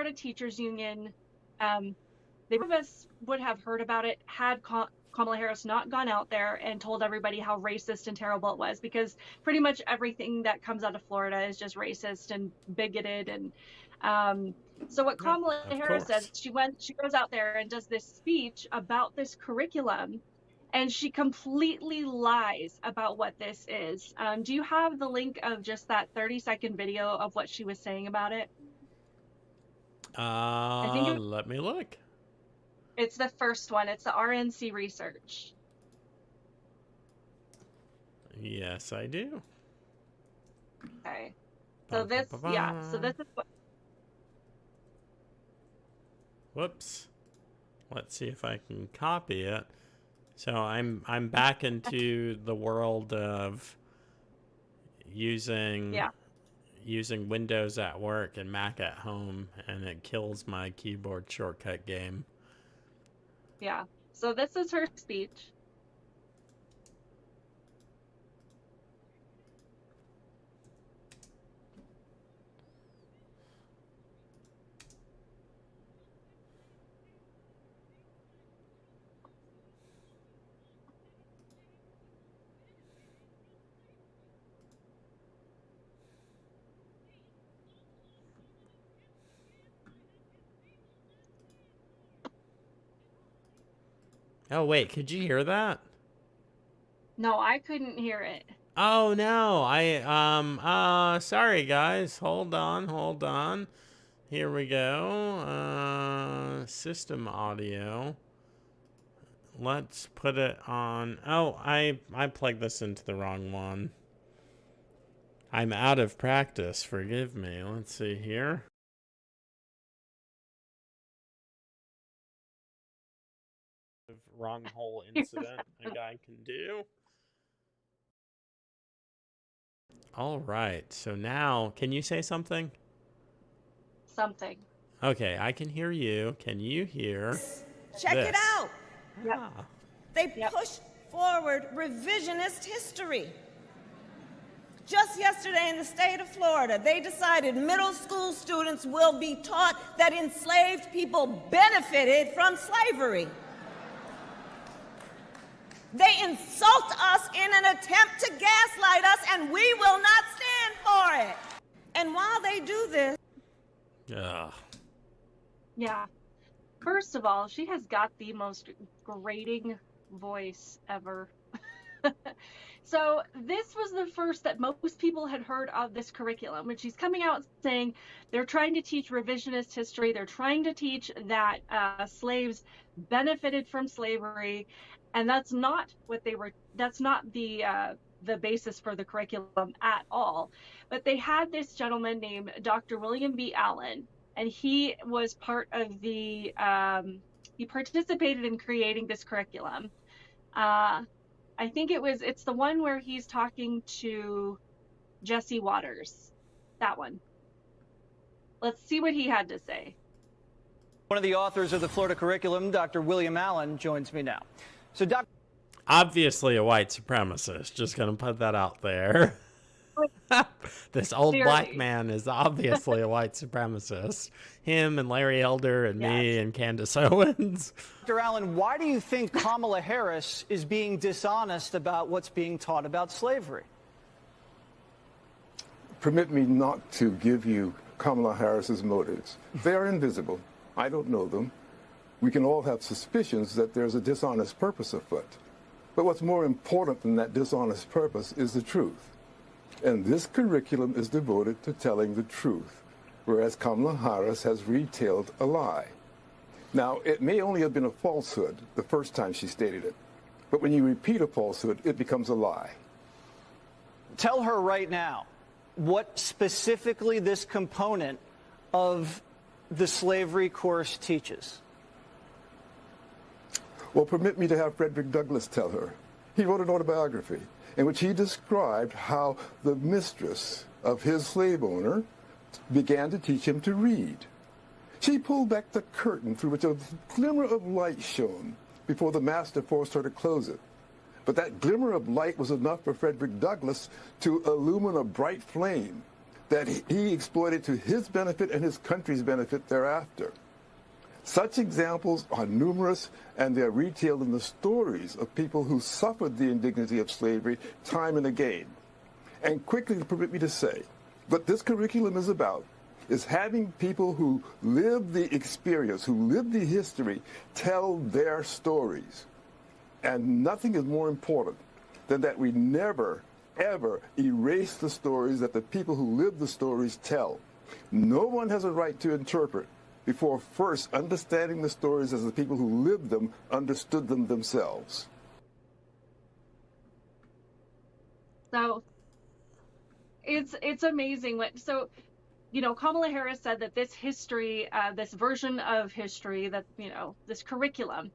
Florida Teachers Union, they of us would have heard about it had Kamala Harris not gone out there and told everybody how racist and terrible it was, because pretty much everything that comes out of Florida is just racist and bigoted. And so what Kamala Harris says, she goes out there and does this speech about this curriculum, and she completely lies about what this is. Do you have the link of just that 30-second video of what she was saying about it? I think let me look. It's the first one. It's the RNC research. Yes, I do. Okay. So this, yeah. So this is what. Whoops. Let's see if I can copy it. So I'm back into the world of using Windows at work and Mac at home, and it kills my keyboard shortcut game. Yeah. So this is her speech. Oh, wait, could you hear that? No, I couldn't hear it. Oh, no, sorry, guys. Hold on. Here we go. System audio. Let's put it on. Oh, I plugged this into the wrong one. I'm out of practice. Forgive me. Let's see here. Wrong hole incident a guy can do. All right. So now, can you say something? Something. Okay, I can hear you. Can you hear? Check it out. Yep. They pushed forward revisionist history. Just yesterday in the state of Florida, they decided middle school students will be taught that enslaved people benefited from slavery. They insult us in an attempt to gaslight us, and we will not stand for it. And while they do this... Yeah. First of all, she has got the most grating voice ever. So this was the first that most people had heard of this curriculum, when she's coming out saying they're trying to teach revisionist history. They're trying to teach that slaves benefited from slavery. And that's not what they were, that's not the basis for the curriculum at all. But they had this gentleman named Dr. William B. Allen, and he was part of the, he participated in creating this curriculum. I think it's the one where he's talking to Jesse Waters, that one. Let's see what he had to say. One of the authors of the Florida curriculum, Dr. William Allen, joins me now. So, obviously a white supremacist, just gonna put that out there. This old black man is obviously a white supremacist. Him and Larry Elder and me and Candace Owens. Dr. Allen, why do you think Kamala Harris is being dishonest about what's being taught about slavery? Permit me not to give you Kamala Harris's motives. They are invisible. I don't know them. We can all have suspicions that there's a dishonest purpose afoot. But what's more important than that dishonest purpose is the truth. And this curriculum is devoted to telling the truth, whereas Kamala Harris has retailed a lie. Now, it may only have been a falsehood the first time she stated it, but when you repeat a falsehood, it becomes a lie. Tell her right now what specifically this component of the slavery course teaches. Well, permit me to have Frederick Douglass tell her. He wrote an autobiography in which he described how the mistress of his slave owner began to teach him to read. She pulled back the curtain through which a glimmer of light shone before the master forced her to close it. But that glimmer of light was enough for Frederick Douglass to illumine a bright flame that he exploited to his benefit and his country's benefit thereafter. Such examples are numerous, and they're retailed in the stories of people who suffered the indignity of slavery time and again. And quickly, permit me to say, what this curriculum is about is having people who live the experience, who live the history, tell their stories. And nothing is more important than that we never, ever erase the stories that the people who live the stories tell. No one has a right to interpret before first understanding the stories as the people who lived them understood them themselves. So it's amazing what Kamala Harris said that this history, this version of history, that this curriculum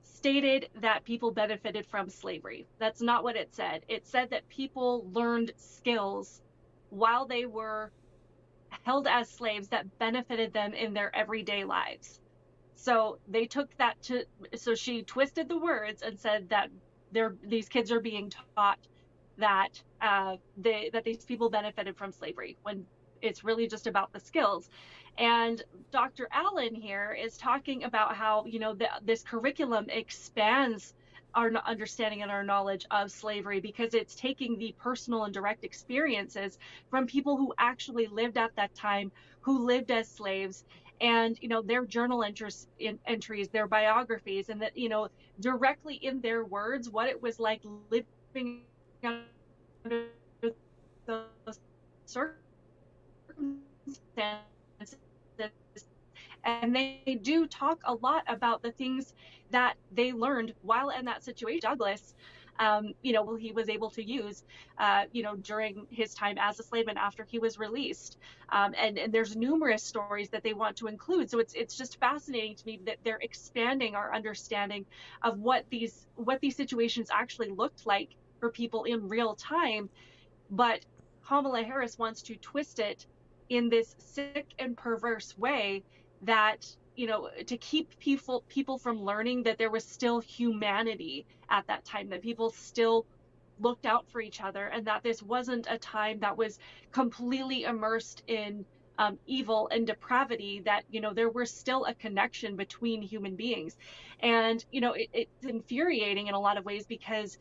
stated that people benefited from slavery. That's not what it said. It said that people learned skills while they were held as slaves that benefited them in their everyday lives. So they took that so she twisted the words and said that these kids are being taught that that these people benefited from slavery, when it's really just about the skills. And Dr. Allen here is talking about how this curriculum expands our understanding and our knowledge of slavery, because it's taking the personal and direct experiences from people who actually lived at that time, who lived as slaves, and their journal entries, their biographies, and that directly in their words what it was like living under those circumstances. And they do talk a lot about the things that they learned while in that situation. Douglas, he was able to use, during his time as a slave and after he was released. And there's numerous stories that they want to include. So it's just fascinating to me that they're expanding our understanding of what these situations actually looked like for people in real time. But Kamala Harris wants to twist it in this sick and perverse way that, to keep people from learning that there was still humanity at that time, that people still looked out for each other, and that this wasn't a time that was completely immersed in evil and depravity, that, there was still a connection between human beings. And, it's infuriating in a lot of ways, because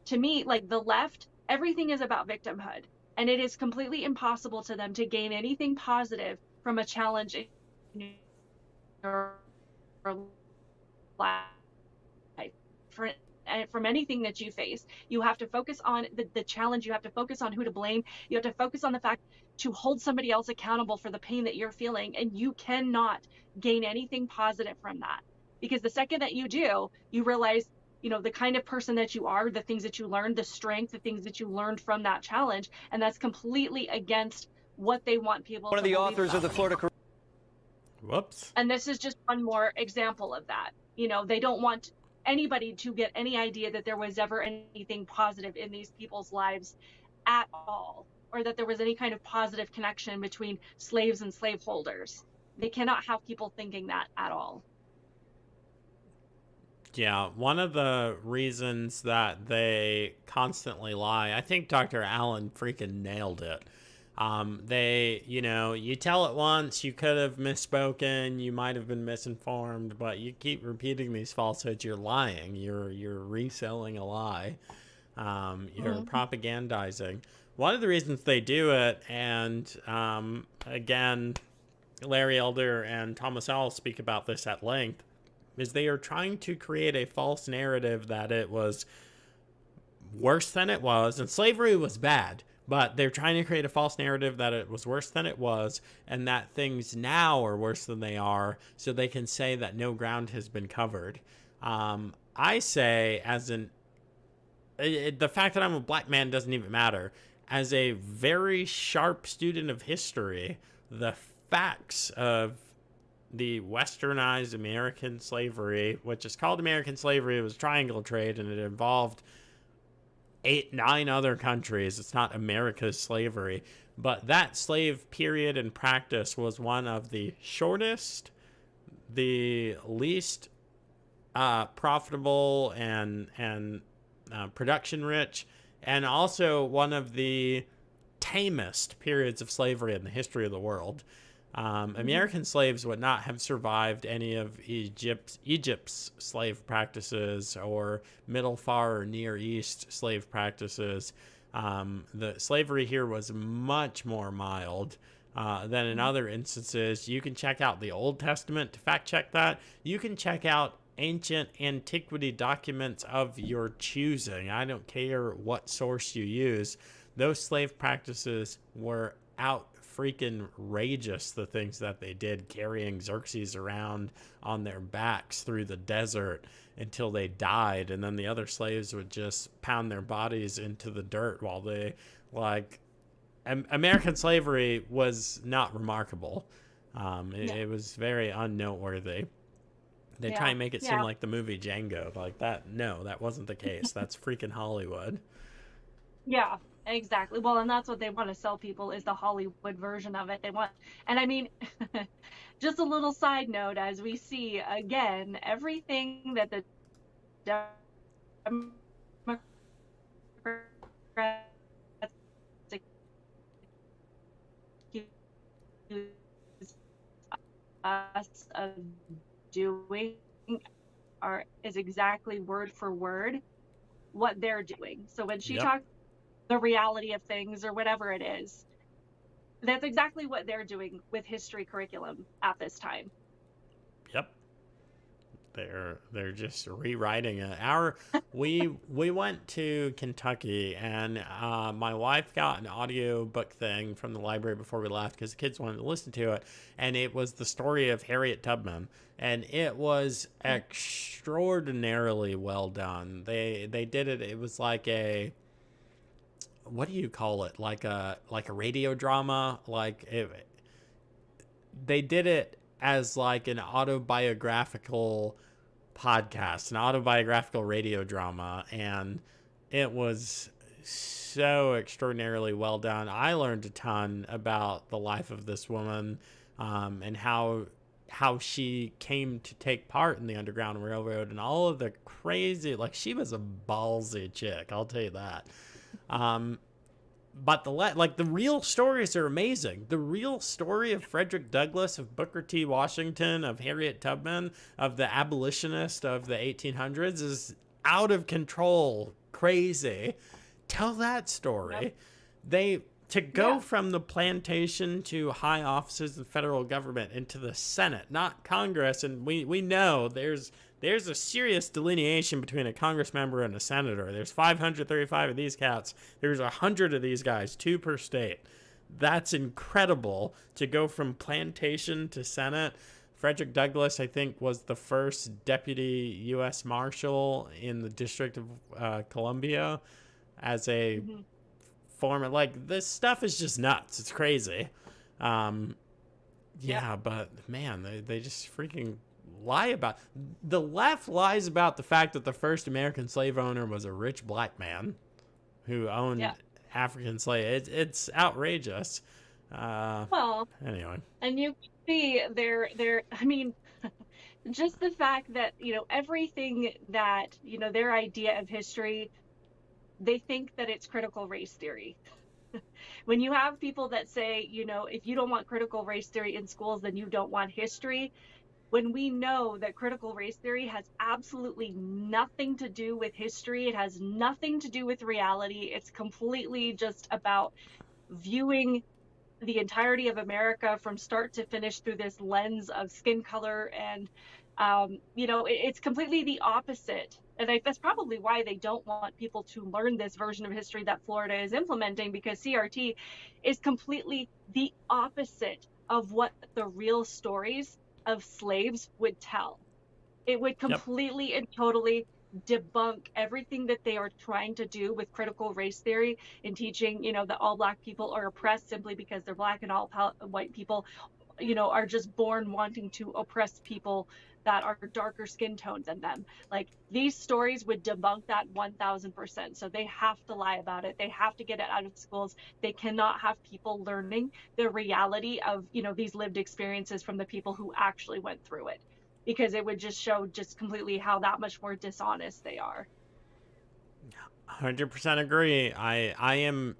to me, like the left, everything is about victimhood. And it is completely impossible to them to gain anything positive from a challenge in your life. From anything that you face, you have to focus on the challenge. You have to focus on who to blame. You have to focus on the fact to hold somebody else accountable for the pain that you're feeling. And you cannot gain anything positive from that, because the second that you do, you realize the kind of person that you are, the things that you learned, the strength, the things that you learned from that challenge. And that's completely against what they want people to believe. One of the authors of the Florida... Whoops. And this is just one more example of that. They don't want anybody to get any idea that there was ever anything positive in these people's lives at all, or that there was any kind of positive connection between slaves and slaveholders. They cannot have people thinking that at all. Yeah, one of the reasons that they constantly lie, I think Dr. Allen freaking nailed it. You tell it once, you could have misspoken, you might have been misinformed, but you keep repeating these falsehoods, you're lying, you're reselling a lie, you're propagandizing. One of the reasons they do it, and again, Larry Elder and Thomas Owell speak about this at length, is they are trying to create a false narrative that it was worse than it was, and slavery was bad, but they're trying to create a false narrative that it was worse than it was, and that things now are worse than they are, so they can say that no ground has been covered. I say, the fact that I'm a black man doesn't even matter. As a very sharp student of history, the facts of the westernized American slavery, which is called American slavery, it was triangle trade, and it involved 8-9 other countries. It's not America's slavery, but that slave period in practice was one of the shortest, the least profitable and production rich, and also one of the tamest periods of slavery in the history of the world. American slaves would not have survived any of Egypt's slave practices or Middle Far or Near East slave practices. The slavery here was much more mild than in other instances. You can check out the Old Testament to fact check that. You can check out ancient antiquity documents of your choosing. I don't care what source you use. Those slave practices were out freaking rageous, the things that they did, carrying Xerxes around on their backs through the desert until they died, and then the other slaves would just pound their bodies into the dirt while they, American slavery was not remarkable. It was very unnoteworthy. They try and make it seem like the movie Django, like that. No, that wasn't the case. That's freaking Hollywood. Yeah, exactly. Well, and that's what they want to sell people, is the Hollywood version of it. They want, and I mean, just a little side note, as we see again, everything that the Democrats accuse us of doing is exactly word for word what they're doing. So when she talks the reality of things or whatever it is, that's exactly what they're doing with history curriculum at this time. Yep. They're just rewriting it. We went to Kentucky, and my wife got an audio book thing from the library before we left because the kids wanted to listen to it, and it was the story of Harriet Tubman, and it was extraordinarily well done. They did it. It was like a, what do you call it? Like a radio drama. They did it as like an autobiographical podcast, an autobiographical radio drama, and it was so extraordinarily well done. I learned a ton about the life of this woman, and how she came to take part in the Underground Railroad and all of the crazy, she was a ballsy chick, I'll tell you that. But the real stories are amazing. The real story of Frederick Douglass, of Booker T. Washington, of Harriet Tubman, of the abolitionist of the 1800s is out of control, crazy. Tell that story. To go from the plantation to high offices of the federal government into the Senate, not Congress, and we know there's a serious delineation between a Congress member and a senator. There's 535 of these cats. There's 100 of these guys, 2 per state. That's incredible to go from plantation to Senate. Frederick Douglass, I think, was the first deputy U.S. Marshal in the District of Columbia as a former, this stuff is just nuts. It's crazy. But man, they just freaking lie about, the left lies about the fact that the first American slave owner was a rich black man who owned African slaves. It's outrageous. Anyway, and you see I mean, just the fact that everything that their idea of history, they think that it's critical race theory. When you have people that say, if you don't want critical race theory in schools, then you don't want history. When we know that critical race theory has absolutely nothing to do with history, it has nothing to do with reality. It's completely just about viewing the entirety of America from start to finish through this lens of skin color. And, it's completely the opposite. And that's probably why they don't want people to learn this version of history that Florida is implementing, because CRT is completely the opposite of what the real stories of slaves would tell. It would completely and totally debunk everything that they are trying to do with critical race theory in teaching, that all black people are oppressed simply because they're black, and all white people, are just born wanting to oppress people that are darker skin tones than them. These stories would debunk that 1000%. So they have to lie about it. They have to get it out of schools. They cannot have people learning the reality of, these lived experiences from the people who actually went through it, because it would just show just completely how that much more dishonest they are. 100% agree. I am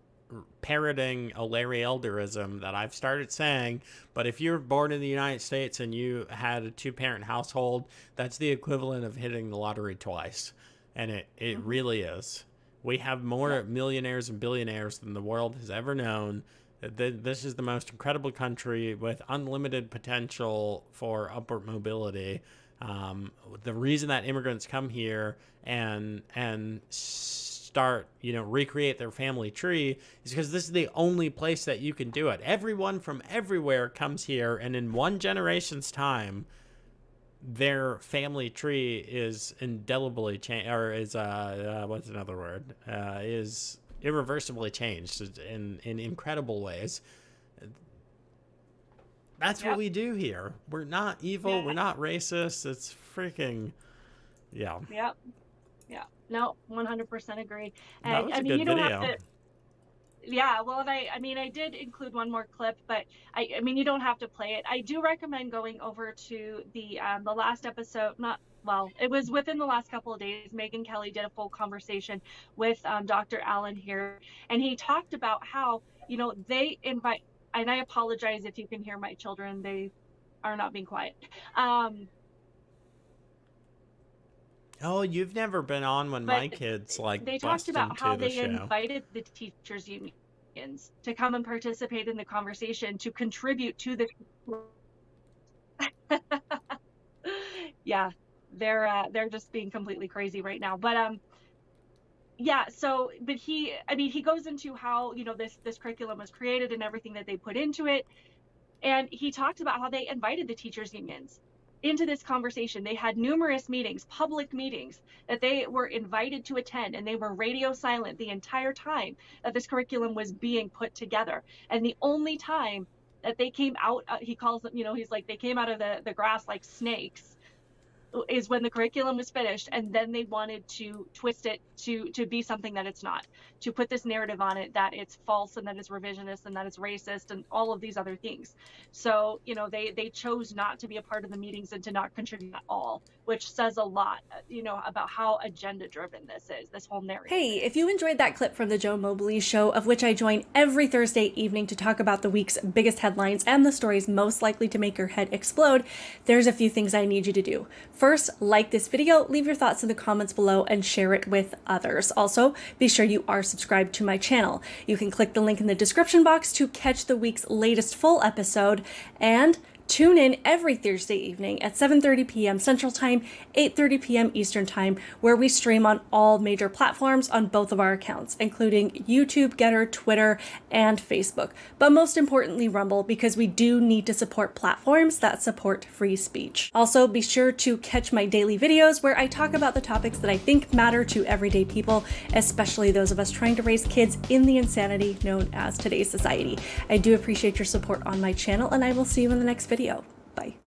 parroting a Larry Elderism that I've started saying, but if you're born in the United States and you had a 2-parent household, that's the equivalent of hitting the lottery twice. And it really is. We have more millionaires and billionaires than the world has ever known. This is the most incredible country with unlimited potential for upward mobility. The reason that immigrants come here and start, recreate their family tree is because this is the only place that you can do it. Everyone from everywhere comes here, and in one generation's time, their family tree is indelibly changed, or is what's another word? Is irreversibly changed in incredible ways. That's what we do here. We're not evil. We're not racist. It's freaking, yeah. Yep. Yeah. No, 100% agree. And that was a good you don't video. have to. Yeah, well, and I did include one more clip, but I mean, you don't have to play it. I do recommend going over to the last episode. It was within the last couple of days. Megyn Kelly did a full conversation with Dr. Alan here, and he talked about how they invite. And I apologize if you can hear my children; they are not being quiet. Oh, you've never been on when my kids they talked about how they invited the teachers unions to come and participate in the conversation to contribute to the. Yeah, they're just being completely crazy right now. But yeah. So, but he goes into how this curriculum was created and everything that they put into it, and he talked about how they invited the teachers unions into this conversation. They had numerous meetings, public meetings, that they were invited to attend, and they were radio silent the entire time that this curriculum was being put together. And the only time that they came out, he calls them, he's like, they came out of the grass like snakes, is when the curriculum was finished, and then they wanted to twist it to be something that it's not, to put this narrative on it that it's false and that it's revisionist and that it's racist and all of these other things. So they chose not to be a part of the meetings and to not contribute at all, which says a lot about how agenda driven this whole narrative. Hey, if you enjoyed that clip from the Joe Mobley Show, of which I join every Thursday evening to talk about the week's biggest headlines and the stories most likely to make your head explode, there's a few things I need you to do. First, like this video, leave your thoughts in the comments below, and share it with others. Also, be sure you are subscribed to my channel. You can click the link in the description box to catch the week's latest full episode, and tune in every Thursday evening at 7:30 p.m. Central Time, 8:30 p.m. Eastern Time, where we stream on all major platforms on both of our accounts, including YouTube, Getter, Twitter, and Facebook. But most importantly, Rumble, because we do need to support platforms that support free speech. Also, be sure to catch my daily videos where I talk about the topics that I think matter to everyday people, especially those of us trying to raise kids in the insanity known as today's society. I do appreciate your support on my channel, and I will see you in the next video. Bye.